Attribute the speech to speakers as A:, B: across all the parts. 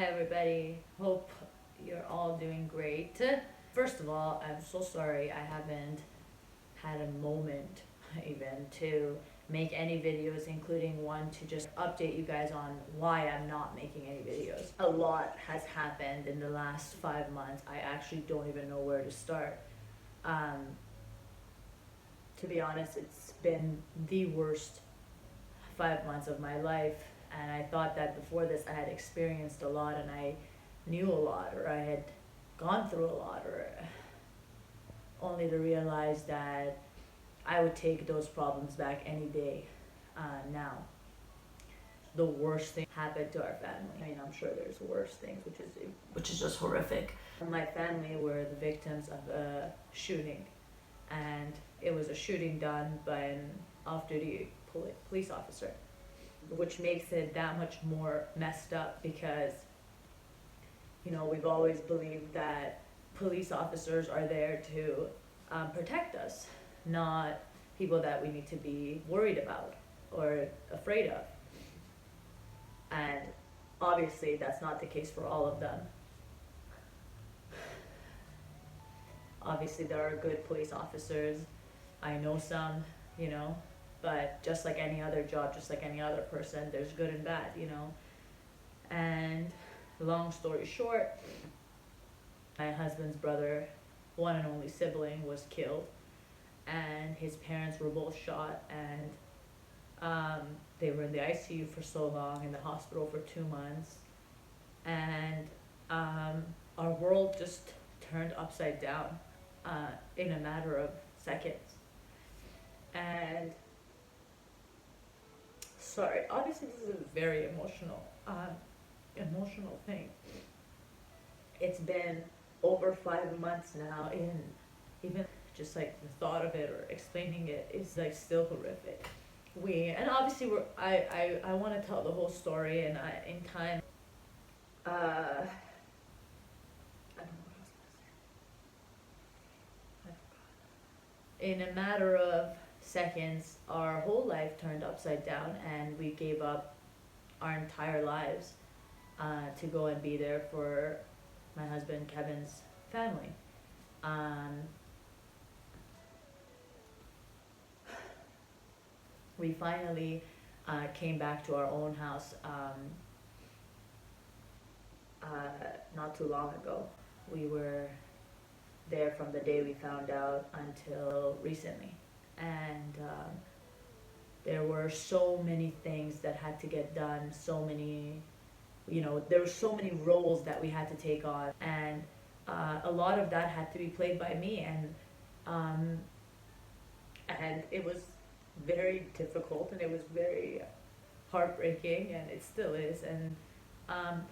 A: Hi everybody, hope you're all doing great. First of all, I'm so sorry I haven't had a moment even to make any videos, including one to just update you guys on why I'm not making any videos. A lot has happened in the last 5 months. I actually don't even know where to start. Um, to be honest, it's been the worst 5 months of my life, and I thought that before this I had experienced a lot and I knew a lot, or I had gone through a lot, or only to realize that I would take those problems back any day. Now, the worst thing happened to our family. I mean, I'm sure there's worse things, which is just horrific. My family were the victims of a shooting, and it was a shooting done by an off-duty police officer, which makes it that much more messed up because, we've always believed that police officers are there to protect us, not people that we need to be worried about or afraid of. And obviously that's not the case for all of them. Obviously there are good police officers. I know some, but just like any other job, just like any other person, there's good and bad, And long story short, my husband's brother, one and only sibling, was killed, and his parents were both shot, and they were in the ICU for so long, in the hospital for 2 months, and our world just turned upside down in a matter of seconds. And sorry, obviously this is a very emotional thing. It's been over 5 months now, and even just like the thought of it or explaining it is like still horrific. And obviously I want to tell the whole story, and in time. I don't know what I was gonna say. In a matter of seconds, our whole life turned upside down, and we gave up our entire lives to go and be there for my husband Kevin's family. We finally came back to our own house not too long ago. We were there from the day we found out until recently, and there were so many things that had to get done, there were so many roles that we had to take on, and a lot of that had to be played by me, and it was very difficult, and it was very heartbreaking, and it still is. And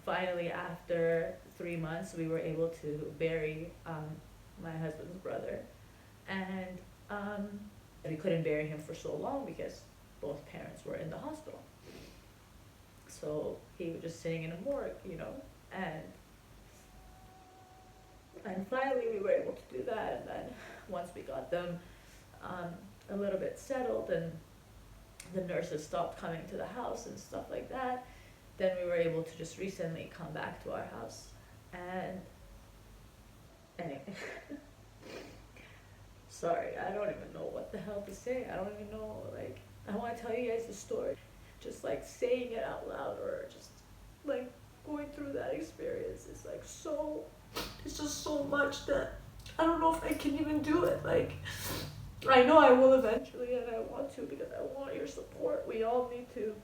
A: finally, after 3 months, we were able to bury my husband's brother, and we couldn't bury him for so long because both parents were in the hospital. So he was just sitting in a morgue, and finally we were able to do that. And then once we got them a little bit settled, and the nurses stopped coming to the house and stuff like that, then we were able to just recently come back to our house. And anyway, sorry, I don't even know what the hell to say. I don't even know, I want to tell you guys the story. Just saying it out loud, or just going through that experience is it's just so much that I don't know if I can even do it. I know I will eventually, and I want to, because I want your support. We all need to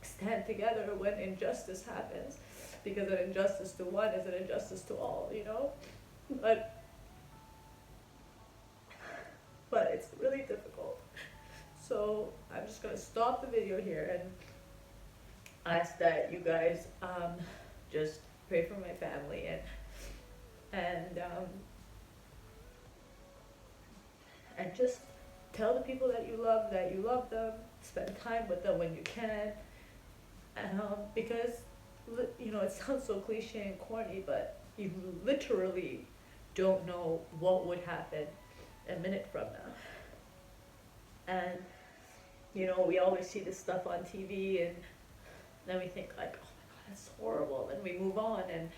A: stand together when injustice happens, because an injustice to one is an injustice to all, but it's really difficult. So I'm just gonna stop the video here and ask that you guys just pray for my family, and just tell the people that you love them, spend time with them when you can, because it sounds so cliche and corny, but you literally don't know what would happen a minute from now. And we always see this stuff on TV, and then we think oh my God, it's horrible, and we move on. And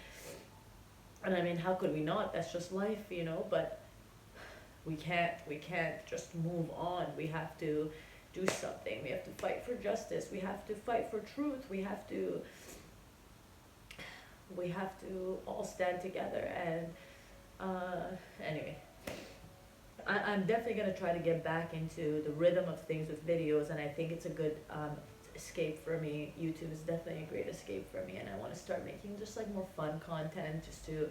A: I mean, how could we not? That's just life, you know. But we can't just move on. We have to do something. We have to fight for justice. We have to fight for truth. We have to all stand together. And anyway, I'm definitely gonna try to get back into the rhythm of things with videos, and I think it's a good escape for me. YouTube is definitely a great escape for me, and I want to start making just like more fun content, just to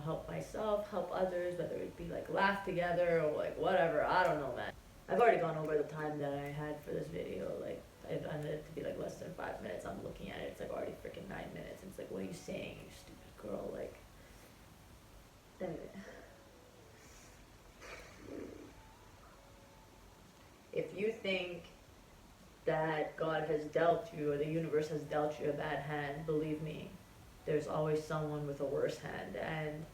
A: help myself, help others, whether it be like laugh together or like whatever. I don't know, man. I've already gone over the time that I had for this video. Like, I wanted it to be like less than 5 minutes. I'm looking at it, it's like already freaking 9 minutes. And it's like, what are you saying, you stupid girl? Like, anyway. If you think that God has dealt you or the universe has dealt you a bad hand, believe me, there's always someone with a worse hand. And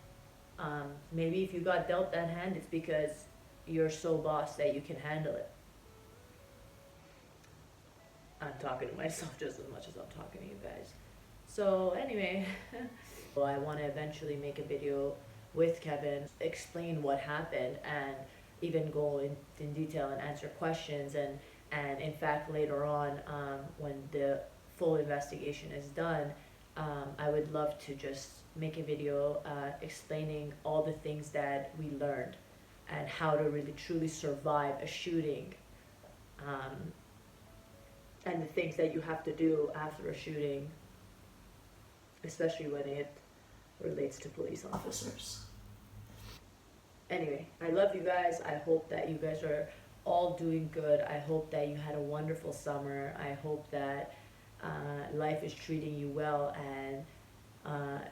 A: maybe if you got dealt that hand, it's because you're so boss that you can handle it. I'm talking to myself just as much as I'm talking to you guys. So anyway, well, I want to eventually make a video with Kevin, explain what happened, and even go in detail and answer questions. And in fact, later on, when the full investigation is done, I would love to just make a video explaining all the things that we learned and how to really truly survive a shooting, and the things that you have to do after a shooting, especially when it relates to police officers. Anyway, I love you guys. I hope that you guys are all doing good. I hope that you had a wonderful summer. I hope that life is treating you well, and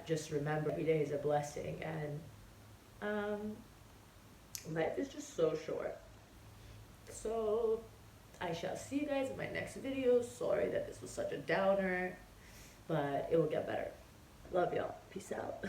A: just remember, every day is a blessing, and life is just so short. So I shall see you guys in my next video. Sorry that this was such a downer, but it will get better. Love y'all. Peace out.